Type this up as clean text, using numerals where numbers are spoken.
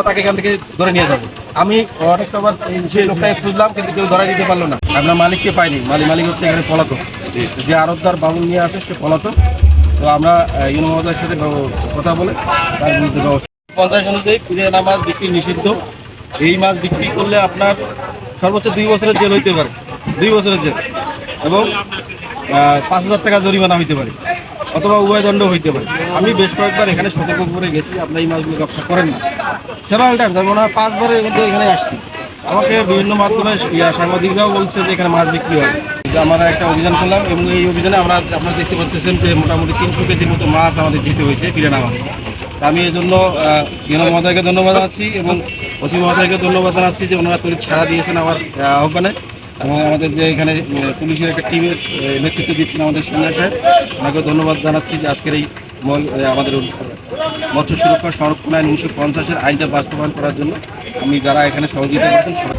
তাকে এখান থেকে ধরে নিয়ে যাবো। আমি অনেকটা সেই লোকটাকে খুঁজলাম, কিন্তু কেউ ধরাই দিতে পারলো না। আপনার মালিককে পাইনি। মালিক হচ্ছে এখানে পলাতক, যে আড়তদার বাবুল নিয়ে আছে সে পলাতক। তো আমরা ইউনো মহোদয়ের সাথে কথা বলে তার বিরুদ্ধে ব্যবস্থা। 50 অনুযায়ী পিরানা মাছ বিক্রি নিষিদ্ধ। এই মাছ বিক্রি করলে আপনার সর্বোচ্চ 2 বছরের জেল হইতে পারে, 2 বছরের জেল, এবং 5,000 টাকা জরিমানা হইতে পারে, অথবা উভয় দণ্ড হইতে পারে। আমি বেশ কয়েকবার এখানে সতর্ক করে গেছি, আপনার এই মাছগুলো ব্যবসা করেন না। সেভারাল টাইম, মনে হয় 5 বারের মধ্যে এখানে আসছি। আমাকে বিভিন্ন মাধ্যমে সাংবাদিকরাও বলছে যে এখানে মাছ বিক্রি হয়। আমরা একটা অভিযান করলাম, এবং এই অভিযানে আপনারা দেখতে পাচ্ছেন যে মোটামুটি 300 কেজির মতো মাছ আমাদের দিতে হয়েছে, পিরানা মাছ। আমি এই জন্য ইউনো মহোদয়কে ধন্যবাদ জানাচ্ছি, এবং ওসি মহোদয়কে ধন্যবাদ জানাচ্ছি যে ওনারা তড়িৎ ছাড়া দিয়েছেন আমার আহ্বানে, এবং আমাদের যে এখানে পুলিশের একটা টিমের নেতৃত্ব দিচ্ছেন আমাদের সৈন্য সাহেব, ওনাকে ধন্যবাদ জানাচ্ছি যে আজকের এই আমাদের মৎস্য সুরক্ষা সংরক্ষণ আইন 1950-এর আইনটা বাস্তবায়ন করার জন্য আমি যারা এখানে সহযোগিতা করছেন সবাই।